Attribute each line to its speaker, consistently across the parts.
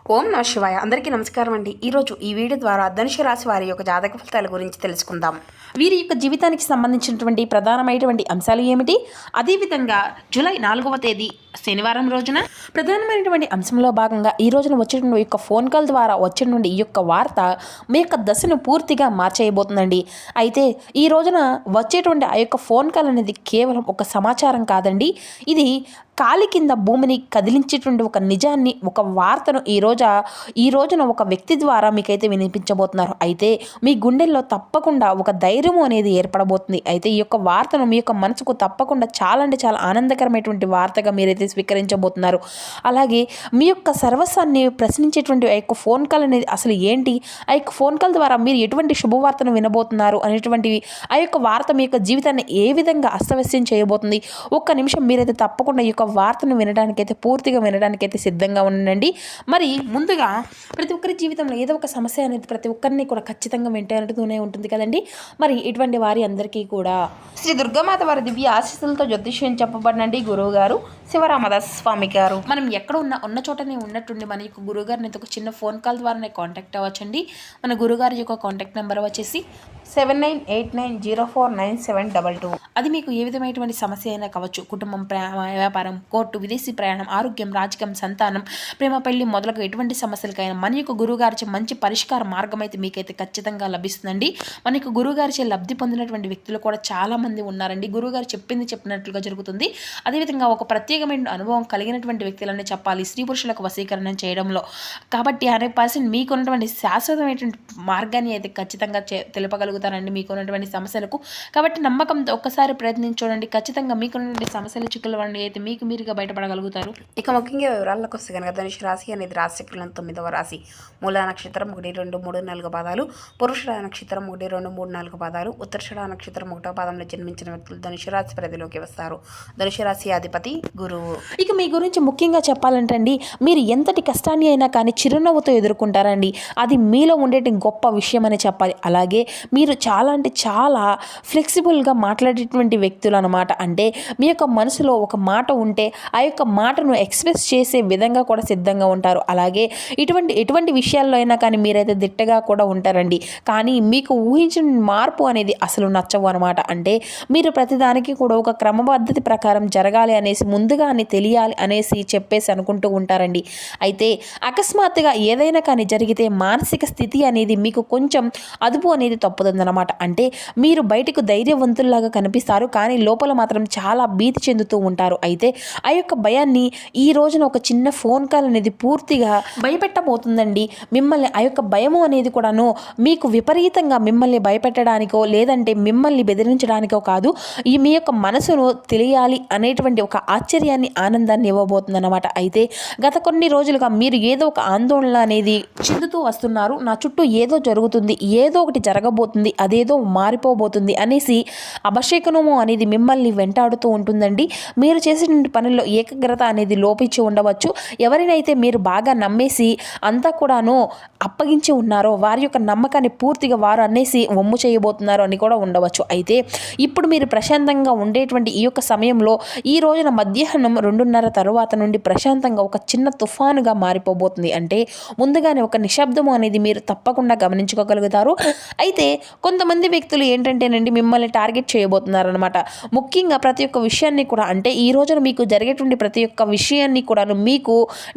Speaker 1: ఓం నమ శివాయ. అందరికీ నమస్కారం అండి. ఈరోజు ఈ వీడియో ద్వారా ధనుసు రాశి వారి యొక్క జాతక ఫలితాల గురించి తెలుసుకుందాం. వీరి యొక్క జీవితానికి సంబంధించినటువంటి ప్రధానమైనటువంటి అంశాలు ఏమిటి, అదేవిధంగా జూలై 4వ తేదీ శనివారం రోజున ప్రధానమైనటువంటి అంశంలో భాగంగా ఈ రోజున వచ్చేటువంటి యొక్క ఫోన్ కాల్ ద్వారా వచ్చేటువంటి ఈ యొక్క వార్త మీ యొక్క దశను పూర్తిగా మార్చేయబోతుందండి. అయితే ఈ రోజున వచ్చేటువంటి ఆ యొక్క ఫోన్ కాల్ అనేది కేవలం ఒక సమాచారం కాదండి, ఇది కాలి కింద భూమిని కదిలించేటువంటి ఒక నిజాన్ని, ఒక వార్తను ఈ రోజున ఒక వ్యక్తి ద్వారా మీకైతే వినిపించబోతున్నారు. అయితే మీ గుండెల్లో తప్పకుండా ఒక ధైర్యము అనేది ఏర్పడబోతుంది. అయితే ఈ యొక్క వార్తను మీ యొక్క మనసుకు తప్పకుండా చాలా అంటే చాలా ఆనందకరమైనటువంటి వార్తగా మీరైతే స్వీకరించబోతున్నారు. అలాగే మీ యొక్క సర్వస్వాన్ని ప్రశ్నించేటువంటి ఆ యొక్క ఫోన్ కాల్ అనేది అసలు ఏంటి, ఆ యొక్క ఫోన్ కాల్ ద్వారా మీరు ఎటువంటి శుభవార్తను వినబోతున్నారు అనేటువంటివి, ఆ యొక్క వార్త మీ యొక్క జీవితాన్ని ఏ విధంగా అస్తవ్యస్తం చేయబోతుంది, ఒక్క నిమిషం మీరైతే తప్పకుండా ఈ యొక్క వార్తను వినడానికైతే పూర్తిగా వినడానికైతే సిద్ధంగా ఉండండి. మరి ముందుగా ప్రతి ఒక్కరి జీవితంలో ఏదో ఒక సమస్య అనేది ప్రతి ఒక్కరిని కూడా ఖచ్చితంగా వెంటాడుతూనే ఉంటుంది కదండి. మరి ఇటువంటి వారి అందరికీ కూడా శ్రీ దుర్గామాత వారి దివ్య ఆశీస్సులతో జ్యోతిష్యం చెప్పబడినండి గురువు గారు శివరామదాస్ స్వామి గారు. మనం ఎక్కడ ఉన్న చోటనే ఉన్నట్టుండి మన యొక్క గురువుగారిని ఒక చిన్న ఫోన్ కాల్ ద్వారానే కాంటాక్ట్ అవ్వచ్చండి. మన గురుగారి యొక్క కాంటాక్ట్ నెంబర్ వచ్చేసి 7989049722. అది మీకు ఏ విధమైనటువంటి సమస్య అయినా కావచ్చు, కుటుంబం, వ్యాపారం, కోర్టు, విదేశీ ప్రయాణం, ఆరోగ్యం, రాజకీయం, సంతానం, ప్రేమ, పెళ్లి మొదలగు ఎటువంటి సమస్యలకైనా మన యొక్క గురువుగారిచే మంచి పరిష్కార మార్గం అయితే మీకైతే ఖచ్చితంగా లభిస్తుందండి. మన యొక్క గురువుగారిచే లబ్ధి పొందినటువంటి వ్యక్తులు కూడా చాలా మంది ఉన్నారండి. గురువుగారు చెప్పినట్లుగా జరుగుతుంది. అదేవిధంగా ఒక ప్రత్యేకమైన అనుభవం కలిగినటువంటి వ్యక్తులనే చెప్పాలి స్త్రీ పురుషులకు వశీకరణం చేయడంలో. కాబట్టి 100% మీకున్నటువంటి శాశ్వతమైనటువంటి మార్గాన్ని అయితే ఖచ్చితంగా తెలుపగలుగుతారండి మీకున్నటువంటి సమస్యలకు. కాబట్టి నమ్మకంతో ఒక్కసారి ప్రయత్నించండి, ఖచ్చితంగా మీకున్నటువంటి సమస్యల చిక్కుల వంటి అయితే మీకు మీరుగా బయటపడగలుగుతారు. ఇక ముఖ్యంగా వివరాలకు వస్తే కనుక ధనుసు రాశి అనేది రాశిచక్రంలో 9వ రాశి. మూలా నక్షత్రం 1, 2, 3, 4 పాదాలు, పురుషుల నక్షత్రం 1, 2, 3, 4 పాదాలు, ఉత్తరాషాఢ నక్షత్రం 1వ పాదంలో జన్మించిన వ్యక్తులు ధనుసు రాశి పరిధిలోకి వస్తారు. ధనుసు రాశి అధిపతి గురువు. ఇక మీ గురించి ముఖ్యంగా చెప్పాలంటే అండి, మీరు ఎంతటి కష్టాన్ని అయినా కానీ చిరునవ్వుతో ఎదుర్కొంటారండి. అది మీలో ఉండేటి గొప్ప విషయం అని చెప్పాలి. అలాగే మీరు చాలా అంటే చాలా ఫ్లెక్సిబుల్గా మాట్లాడేటువంటి వ్యక్తులు అనమాట. అంటే మీ యొక్క మనసులో ఒక మాట ఉంటే ఆ యొక్క మాటను ఎక్స్ప్రెస్ చేసే విధంగా కూడా సిద్ధంగా ఉంటారు. అలాగే ఎటువంటి విషయాల్లో అయినా కానీ మీరైతే దిట్టగా కూడా ఉంటారండి. కానీ మీకు ఊహించిన మార్పు అనేది అసలు నచ్చవు అనమాట. అంటే మీరు ప్రతిదానికి కూడా ఒక క్రమపద్ధతి ప్రకారం జరగాలి అనేసి, ముందుగానే తెలియాలి అనేసి చెప్పేసి అనుకుంటూ ఉంటారండి. అయితే అకస్మాత్తుగా ఏదైనా కానీ జరిగితే మానసిక స్థితి అనేది మీకు కొంచెం అదుపు అనేది తప్పుతుందన్నమాట. అంటే మీరు బయటకు ధైర్యవంతుల్లాగా కనిపిస్తారు, కానీ లోపల మాత్రం చాలా భీతి చెందుతూ ఉంటారు. అయితే ఆ యొక్క భయాన్ని ఈ రోజున ఒక చిన్న ఫోన్ కాల్ అనేది పూర్తిగా భయపెట్టబోతుందండి మిమ్మల్ని. ఆ యొక్క భయము అనేది కూడాను మీకు విపరీతంగా మిమ్మల్ని భయపెట్టడానికో లేదంటే మిమ్మల్ని బెదిరించడానికో కాదు, ఈ మీ యొక్క మనసును తెలియాలి అనేటువంటి ఒక ఆశ్చర్యాన్ని, ఆనందాన్ని ఇవ్వబోతుందన్నమాట. అయితే గత కొన్ని రోజులుగా మీరు ఏదో ఒక ఆందోళన అనేది చెందుతూ వస్తున్నారు. నా చుట్టూ ఏదో జరుగుతుంది, ఏదో ఒకటి జరగబోతుంది, అదేదో మారిపోబోతుంది అనేసి అపశకునము అనేది మిమ్మల్ని వెంటాడుతూ ఉంటుందండి. మీరు చేసేటువంటి పనుల్లో ఏకాగ్రత అనేది లోపించి ఉండవచ్చు. ఎవరినైతే మీరు బాగా నమ్మేసి అంతా కూడాను అప్పగించి ఉన్నారో వారి యొక్క నమ్మకాన్ని పూర్తిగా వారు అనేసి వమ్ము చేయబోతున్నారు అని కూడా ఉండవచ్చు. అయితే ఇప్పుడు మీరు ప్రశాంతంగా ఉండేటువంటి ఈ యొక్క సమయంలో ఈ రోజున మధ్యాహ్నం 2:30 తరువాత నుండి ప్రశాంతంగా ఒక చిన్న తుఫానుగా మారిపోబోతుంది. అంటే ముందుగానే ఒక నిశ్శబ్దము అనేది మీరు తప్పకుండా గమనించుకోగలుగుతారు. అయితే కొంతమంది వ్యక్తులు ఏంటంటేనండి మిమ్మల్ని టార్గెట్ చేయబోతున్నారనమాట. ముఖ్యంగా ప్రతి ఒక్క విషయాన్ని కూడా, అంటే ఈ రోజున మీకు జరిగేటువంటి ప్రతి ఒక్క విషయాన్ని కూడా మీకు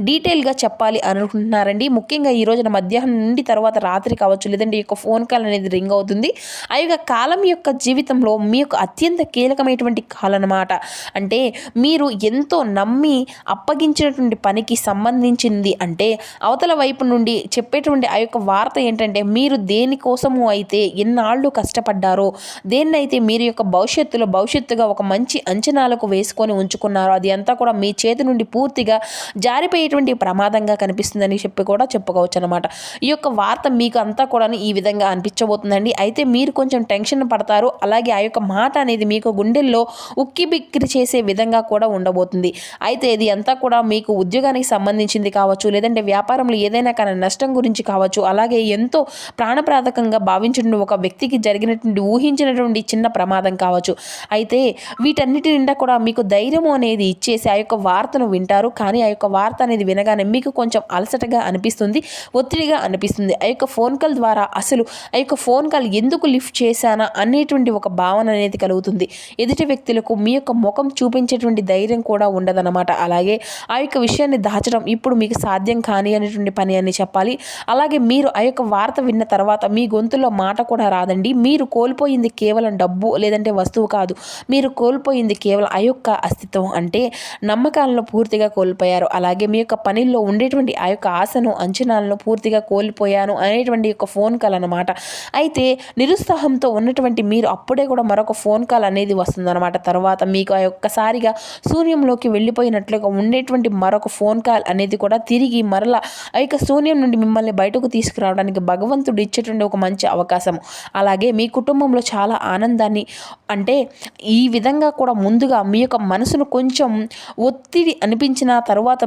Speaker 1: డీటెయిల్గా చెప్పాలి అనుకుంటున్నారండి. ముఖ్యంగా ఈ రోజున మధ్యాహ్నం నుండి తర్వాత రాత్రి కావచ్చు, లేదంటే ఈ యొక్క ఫోన్ కాల్ అనేది రింగ్ అవుతుంది. ఆ యొక్క కాలం యొక్క జీవితంలో మీ యొక్క అత్యంత కీలకమైనటువంటి కాలం అన్నమాట. అంటే మీరు ఎంతో నమ్మి అప్పగించినటువంటి పనికి సంబంధించింది. అంటే అవతల వైపు నుండి చెప్పేటువంటి ఆ యొక్క వార్త ఏంటంటే మీరు దేనికోసము అయితే ఎన్నాళ్ళు కష్టపడ్డారో, దేన్నైతే మీరు యొక్క భవిష్యత్తుగా ఒక మంచి అంచనాలకు వేసుకొని ఉంచుకున్నారో అది అంతా కూడా మీ చేతి నుండి పూర్తిగా జారిపోయేటువంటి ప్రమాదంగా కనిపిస్తుందని చెప్పి కూడా చెప్పుకోవచ్చు అనమాట. ఈ యొక్క వార్త మీకు అంతా కూడా ఈ విధంగా అనిపించబోతుందండి. అయితే మీరు కొంచెం టెన్షన్ పడతారు. అలాగే ఆ యొక్క మాట అనేది మీకు గుండెల్లో ఉక్కి బిక్కిరి చేసే విధంగా కూడా ఉండబోతుంది. అయితే ఇది అంతా కూడా మీకు ఉద్యోగానికి సంబంధించింది కావచ్చు, లేదంటే వ్యాపారంలో ఏదైనా కానీ నష్టం గురించి కావచ్చు, అలాగే ఎంతో ప్రాణప్రాదకంగా భావించిన ఒక వ్యక్తికి జరిగినటువంటి ఊహించినటువంటి చిన్న ప్రమాదం కావచ్చు. అయితే వీటన్నిటి నిండా కూడా మీకు ధైర్యం అనేది ఇచ్చేసి ఆ యొక్క వార్తను వింటారు. కానీ ఆ యొక్క వార్త అనేది వినగానే మీకు కొంచెం అలసటగా అనిపిస్తుంది, ఒత్తిడిగా అనిపిస్తుంది. ఆ యొక్క ఫోన్ కాల్ ద్వారా అసలు ఆ యొక్క ఫోన్ కాల్ ఎందుకు లిఫ్ట్ చేశానా అనేటువంటి ఒక భావన అనేది కలుగుతుంది. ఎదుటి వ్యక్తులకు మీ యొక్క ముఖం చూపించేటువంటి ధైర్యం కూడా ఉండదన్నమాట. అలాగే ఆ యొక్క విషయాన్ని దాచడం ఇప్పుడు మీకు సాధ్యం కాని అనేటువంటి పని అని చెప్పాలి. అలాగే మీరు ఆ యొక్క వార్త విన్న తర్వాత మీ గొంతులో మాట కూడా రాదండి. మీరు కోల్పోయింది కేవలం డబ్బు లేదంటే వస్తువు కాదు. మీరు కోల్పోయింది కేవలం ఆ యొక్క అస్తిత్వం, అంటే నమ్మకాలను పూర్తిగా కోల్పోయారు. అలాగే మీ యొక్క పనిలో ఉండేటువంటి ఆ యొక్క ఆశను, అంచనాలను పూర్తిగా కోల్పోయాను అనేటువంటి యొక్క ఫోన్ కాల్ అన్నమాట. అయితే నిరుత్సాహంతో ఉన్నటువంటి మీరు అప్పుడే కూడా మరొక ఫోన్ కాల్ అనేది వస్తుందన్నమాట. తర్వాత మీకు ఆ ఒక్కసారిగా శూన్యంలోకి వెళ్ళిపోయినట్లుగా ఉండేటువంటి మరొక ఫోన్ కాల్ అనేది కూడా తిరిగి మరలా ఆ యొక్క శూన్యం నుండి మిమ్మల్ని బయటకు తీసుకురావడానికి భగవంతుడు ఇచ్చేటువంటి ఒక మంచి అవకాశం. అలాగే మీ కుటుంబంలో చాలా ఆనందాన్ని, అంటే ఈ విధంగా కూడా ముందుగా మీ యొక్క మనసును కొంచెం ఒత్తిడి అనిపించిన తర్వాత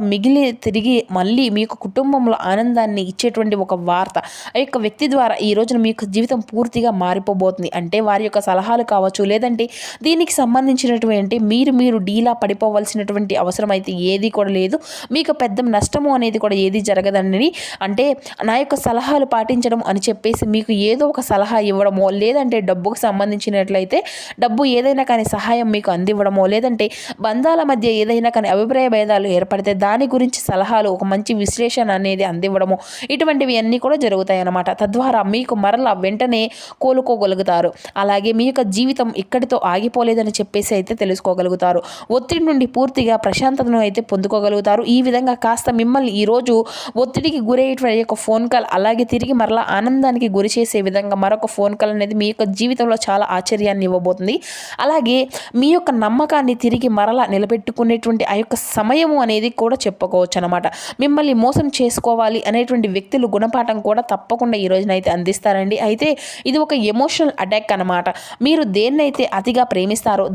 Speaker 1: తిరిగి మళ్ళీ మీ యొక్క కుటుంబంలో ఆనందాన్ని ఇచ్చేటువంటి ఒక వార్త ఆ యొక్క వ్యక్తి ద్వారా ఈ రోజున మీ యొక్క జీవితం పూర్తిగా మారిపోబోతుంది. అంటే వారి యొక్క సలహాలు కావచ్చు, లేదంటే దీనికి సంబంధించినటువంటి మీరు డీలా పడిపోవలసినటువంటి అవసరం అయితే ఏది కూడా లేదు. మీకు పెద్ద నష్టము అనేది కూడా ఏది జరగదండి. అంటే నా యొక్క సలహాలు పాటించడం అని చెప్పేసి మీకు ఏదో ఒక సలహా ఇవ్వడమో, లేదంటే డబ్బుకు సంబంధించినట్లయితే డబ్బు ఏదైనా కానీ సహాయం మీకు అందివ్వడమో, లేదంటే బంధాల మధ్య ఏదైనా కానీ అభిప్రాయ భేదాలు ఏర్పడితే దాని గురించి సలహాలు, ఒక మంచి విశ్లేషణ అనేది అందివ్వడము, ఇటువంటివి అన్నీ కూడా జరుగుతాయి అన్నమాట. తద్వారా మీకు మరలా వెంటనే కోలుకోగలుగుతారు. అలాగే మీ యొక్క జీవితం ఇక్కడితో ఆగిపోలేదని చెప్పేసి అయితే తెలుసుకోగలుగుతారు. ఒత్తిడి నుండి పూర్తిగా ప్రశాంతతను అయితే పొందుకోగలుగుతారు. ఈ విధంగా కాస్త మిమ్మల్ని ఈరోజు ఒత్తిడికి గురయ్యేటువంటి యొక్క ఫోన్ కాల్, అలాగే తిరిగి మరలా ఆనందానికి గురి చేసే విధంగా మరొక ఫోన్ కాల్ అనేది మీ యొక్క జీవితంలో చాలా ఆశ్చర్యాన్ని ఇవ్వబోతుంది. అలాగే మీ యొక్క నమ్మకాన్ని తిరిగి మరలా నిలబెట్టుకునేటువంటి ఆ యొక్క సమయము అనేది కూడా చెప్పుకోవచ్చు అనమాట. మిమ్మల్ని మోసం చేసుకోవాలి అనేటువంటి వ్యక్తులు గుణపాఠం కూడా తప్పకుండా ఈ రోజునైతే అందిస్తారండి. అయితే ఇది ఒక ఎమోషనల్ అటాక్ అనమాట. మీరు దేన్నైతే అతిగా ప్రేమిస్తారో,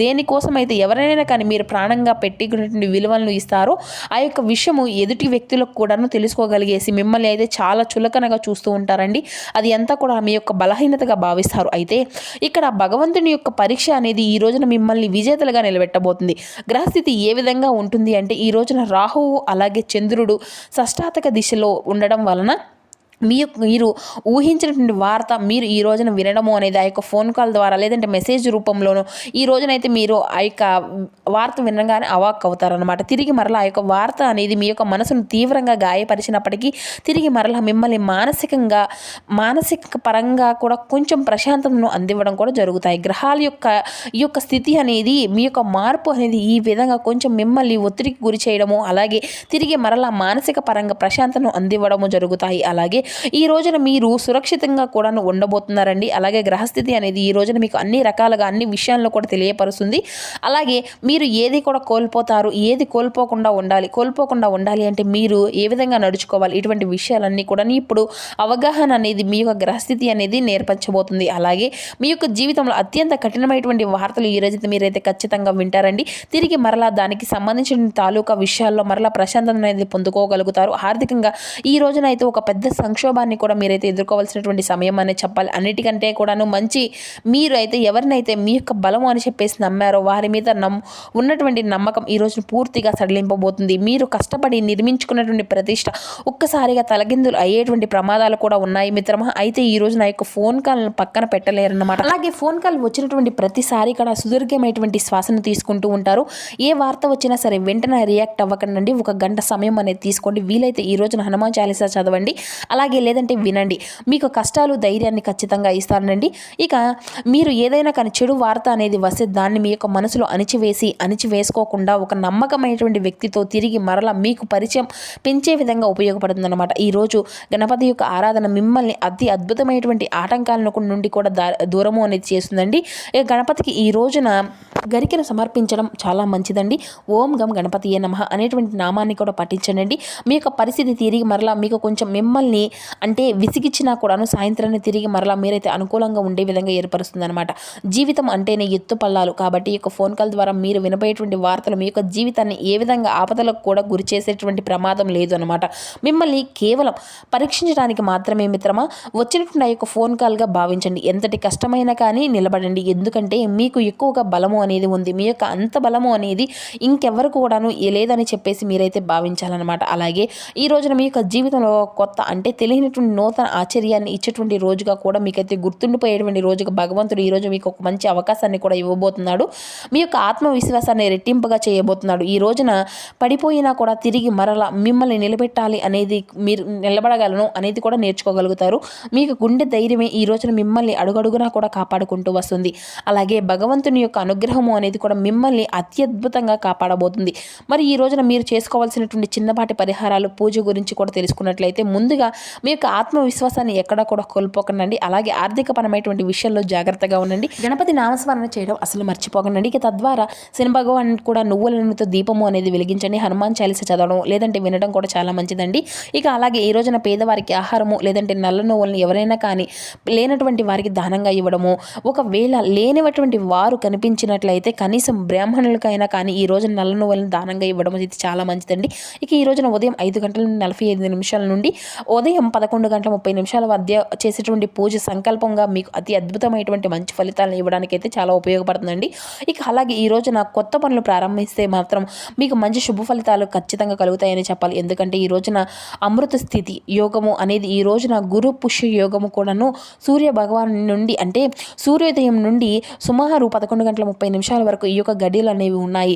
Speaker 1: దేనికోసం అయితే ఎవరైనా కానీ మీరు ప్రాణంగా పెట్టుకునేటువంటి విలువలను ఇస్తారో ఆ యొక్క విషయము ఎదుటి వ్యక్తులకు కూడాను తెలుసుకోగలిగేసి మిమ్మల్ని అయితే చాలా చులకనగా చూస్తూ ఉంటారండి. అది అంతా కూడా మీ యొక్క బలహీనతగా భావిస్తారు. అయితే ఇక్కడ భగవంతుని యొక్క పరీక్ష అనేది ఈ రోజున మిమ్మల్ని విజేతలుగా నిలబెట్టబోతుంది. గ్రహస్థితి ఏ విధంగా ఉంటుంది అంటే ఈ రోజున రాహువు అలాగే చంద్రుడు షష్టాతక దిశలో ఉండడం వలన మీరు ఊహించినటువంటి వార్త మీరు ఈ రోజున వినడము అనేది ఆ యొక్క ఫోన్ కాల్ ద్వారా, లేదంటే మెసేజ్ రూపంలోనూ ఈ రోజునైతే మీరు ఆ యొక్క వార్త వినగానే అవాక్ అవుతారనమాట. తిరిగి మరలా ఆ యొక్క వార్త అనేది మీ యొక్క మనసును తీవ్రంగా గాయపరిచినప్పటికీ తిరిగి మరలా మిమ్మల్ని మానసిక పరంగా కూడా కొంచెం ప్రశాంతతను అందివ్వడం కూడా జరుగుతాయి. గ్రహాల యొక్క ఈ యొక్క స్థితి అనేది, మీ యొక్క మార్పు అనేది ఈ విధంగా కొంచెం మిమ్మల్ని ఒత్తిడికి గురి చేయడము, అలాగే తిరిగి మరలా మానసిక పరంగా ప్రశాంతతను అందివ్వడము జరుగుతాయి. అలాగే ఈ రోజున మీరు సురక్షితంగా కూడా ఉండబోతున్నారండి. అలాగే గ్రహస్థితి అనేది ఈ రోజున మీకు అన్ని రకాలుగా అన్ని విషయాల్లో కూడా తెలియపరుస్తుంది. అలాగే మీరు ఏది కూడా కోల్పోతారు, ఏది కోల్పోకుండా ఉండాలి అంటే మీరు ఏ విధంగా నడుచుకోవాలి, ఇటువంటి విషయాలన్నీ కూడా ఇప్పుడు అవగాహన అనేది మీ యొక్క గ్రహస్థితి అనేది నేర్పించబోతుంది. అలాగే మీ యొక్క జీవితంలో అత్యంత కఠినమైనటువంటి వార్తలు ఈ రోజు మీరైతే ఖచ్చితంగా వింటారండి. తిరిగి మరలా దానికి సంబంధించిన తాలూకా విషయాల్లో మరలా ప్రశాంతత అనేది పొందుకోగలుగుతారు. ఆర్థికంగా ఈ రోజున అయితే ఒక పెద్ద సంక్షోభాన్ని కూడా మీరైతే ఎదుర్కోవాల్సినటువంటి సమయం అనే చెప్పాలి. అన్నిటికంటే కూడాను మీరు అయితే ఎవరినైతే మీ యొక్క బలము అని చెప్పేసి నమ్మారో వారి మీద ఉన్నటువంటి నమ్మకం ఈ రోజు పూర్తిగా సడలింపబోతుంది. మీరు కష్టపడి నిర్మించుకున్నటువంటి ప్రతిష్ట ఒక్కసారిగా తలకిందులు అయ్యేటువంటి ప్రమాదాలు కూడా ఉన్నాయి మిత్రమా. అయితే ఈ రోజు నా యొక్క ఫోన్ కాల్ పక్కన పెట్టలేరన్నమాట. అలాగే ఫోన్ కాల్ వచ్చినటువంటి ప్రతిసారి కూడా సుదీర్ఘమైనటువంటి శ్వాసను తీసుకుంటూ ఉంటారు. ఏ వార్త వచ్చినా సరే వెంటనే రియాక్ట్ అవ్వకండి. ఒక గంట సమయం అనేది తీసుకోండి. వీలైతే ఈ రోజున హనుమాన్ చాలీసా చదవండి. అలాగే లేదంటే వినండి. మీకు కష్టాలు ధైర్యాన్ని ఖచ్చితంగా ఇస్తానండి. ఇక మీరు ఏదైనా కానీ చెడు వార్త అనేది వస్తే దాన్ని మీ యొక్క మనసులో అణిచివేసుకోకుండా ఒక నమ్మకమైనటువంటి వ్యక్తితో తిరిగి మరలా మీకు పరిచయం పెంచే విధంగా ఉపయోగపడుతుంది అనమాట. ఈరోజు గణపతి యొక్క ఆరాధన మిమ్మల్ని అతి అద్భుతమైనటువంటి ఆటంకాల నుండి కూడా దూరము అనేది చేస్తుందండి. ఇక గణపతికి ఈ రోజున గరికెను సమర్పించడం చాలా మంచిదండి. ఓం గం గణపతియే నమః అనేటువంటి నామాన్ని కూడా పఠించండి. మీ యొక్క పరిస్థితి తిరిగి మరలా మీకు కొంచెం మిమ్మల్ని అంటే విసిగిచ్చినా కూడాను సాయంత్రాన్ని తిరిగి మరలా మీరైతే అనుకూలంగా ఉండే విధంగా ఏర్పరుస్తుందన్నమాట. జీవితం అంటేనే ఎత్తు పల్లాలు కాబట్టి ఈ యొక్క ఫోన్ కాల్ ద్వారా మీరు వినబోయేటువంటి వార్తలు మీ యొక్క జీవితాన్ని ఏ విధంగా ఆపదలకు కూడా గురి చేసేటువంటి ప్రమాదం లేదు అనమాట. మిమ్మల్ని కేవలం పరీక్షించడానికి మాత్రమే మిత్రమా వచ్చినటువంటి ఆ యొక్క ఫోన్ కాల్గా భావించండి. ఎంతటి కష్టమైనా కానీ నిలబడండి. ఎందుకంటే మీకు ఎక్కువగా బలము అనేది ఉంది. మీ యొక్క అంత బలము అనేది ఇంకెవరు కూడాను లేదని చెప్పేసి మీరైతే భావించాలన్నమాట. అలాగే ఈ రోజున మీ యొక్క జీవితంలో కొత్త అంటే తెలియనటువంటి నూతన ఆశ్చర్యాన్ని ఇచ్చేటువంటి రోజుగా కూడా మీకైతే గుర్తుండిపోయేటువంటి రోజుగా భగవంతుడు ఈరోజు మీకు ఒక మంచి అవకాశాన్ని కూడా ఇవ్వబోతున్నాడు. మీ యొక్క ఆత్మవిశ్వాసాన్ని రెట్టింపుగా చేయబోతున్నాడు. ఈ రోజున పడిపోయినా కూడా తిరిగి మరలా మిమ్మల్ని నిలబెట్టాలి అనేది మీరు నిలబడగలను అనేది కూడా నేర్చుకోగలుగుతారు. మీకు గుండె ధైర్యమే ఈ రోజున మిమ్మల్ని అడుగడుగునా కూడా కాపాడుకుంటూ వస్తుంది. అలాగే భగవంతుని యొక్క అనుగ్రహము అనేది కూడా మిమ్మల్ని అత్యద్భుతంగా కాపాడబోతుంది. మరి ఈ రోజున మీరు చేసుకోవాల్సినటువంటి చిన్నపాటి పరిహారాలు పూజ గురించి కూడా తెలుసుకున్నట్లయితే ముందుగా మీ యొక్క ఆత్మవిశ్వాసాన్ని ఎక్కడా కూడా కోల్పోకండి. అలాగే ఆర్థికపరమైనటువంటి విషయాల్లో జాగ్రత్తగా ఉండండి. గణపతి నామస్మరణ చేయడం అసలు మర్చిపోకండి. ఇక తద్వారా శని భగవాన్ కూడా నువ్వుల నూనెతో దీపము అనేది వెలిగించండి. హనుమాన్ చాలీస చదవడం లేదంటే వినడం కూడా చాలా మంచిదండి. ఇక అలాగే ఈ రోజున పేదవారికి ఆహారము లేదంటే నల్ల నువ్వులను ఎవరైనా కానీ లేనటువంటి వారికి దానంగా ఇవ్వడము, ఒకవేళ లేనిటువంటి వారు కనిపించినట్లయితే కనీసం బ్రాహ్మణులకైనా కానీ ఈ రోజున నల్ల నువ్వులను దానంగా ఇవ్వడం ఇది చాలా మంచిదండి. ఇక ఈ రోజున ఉదయం 5:45 నుండి ఉదయం 11:30 మధ్య చేసేటువంటి పూజ సంకల్పంగా మీకు అతి అద్భుతమైనటువంటి మంచి ఫలితాలను ఇవ్వడానికైతే చాలా ఉపయోగపడుతుందండి. ఇక అలాగే ఈ రోజున కొత్త పనులు ప్రారంభిస్తే మాత్రం మీకు మంచి శుభ ఫలితాలు ఖచ్చితంగా కలుగుతాయని చెప్పాలి. ఎందుకంటే ఈ రోజున అమృత స్థితి యోగము అనేది ఈ రోజున గురు పుష్య యోగము కూడాను సూర్య భగవాన్ నుండి అంటే సూర్యోదయం నుండి సుమారు 11:30 వరకు ఈ యొక్క గడియలు అనేవి ఉన్నాయి.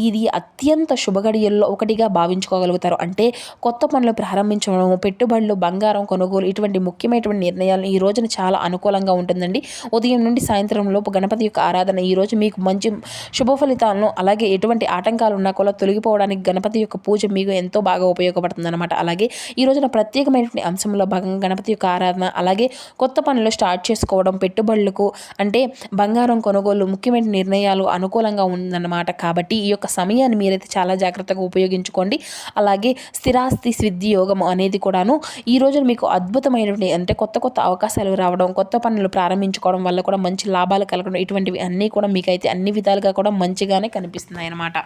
Speaker 1: ఇది అత్యంత శుభ గడియల్లో ఒకటిగా భావించుకోగలుగుతారు. అంటే కొత్త పనులు ప్రారంభించడం, పెట్టుబడులు, బంగారం కొనుగోలు ఇటువంటి ముఖ్యమైనటువంటి నిర్ణయాలు ఈ రోజున చాలా అనుకూలంగా ఉంటుందండి. ఉదయం నుండి సాయంత్రం లోపు గణపతి యొక్క ఆరాధన ఈ రోజు మీకు మంచి శుభ ఫలితాలను అలాగే ఎటువంటి ఆటంకాలు ఉన్నా కూడా తొలగిపోవడానికి గణపతి యొక్క పూజ మీకు ఎంతో బాగా ఉపయోగపడుతుంది అనమాట. అలాగే ఈ రోజున ప్రత్యేకమైనటువంటి అంశంలో భాగంగా గణపతి యొక్క ఆరాధన అలాగే కొత్త పనులు స్టార్ట్ చేసుకోవడం, పెట్టుబడులకు అంటే బంగారం కొనుగోలు ముఖ్యమైన నిర్ణయాలు అనుకూలంగా ఉందన్నమాట. కాబట్టి ఈ యొక్క సమయాన్ని మీరైతే చాలా జాగ్రత్తగా ఉపయోగించుకోండి. అలాగే స్థిరాస్తి సిద్ధి యోగం అనేది కూడాను ఈ రోజున మీకు అద్భుతమైనటువంటి అంటే కొత్త అవకాశాలు రావడం, కొత్త పనులు ప్రారంభించుకోవడం వల్ల కూడా మంచి లాభాలు కలగడం ఇటువంటివి అన్నీ కూడా మీకైతే అన్ని విధాలుగా కూడా మంచిగానే కనిపిస్తున్నాయి అన్నమాట.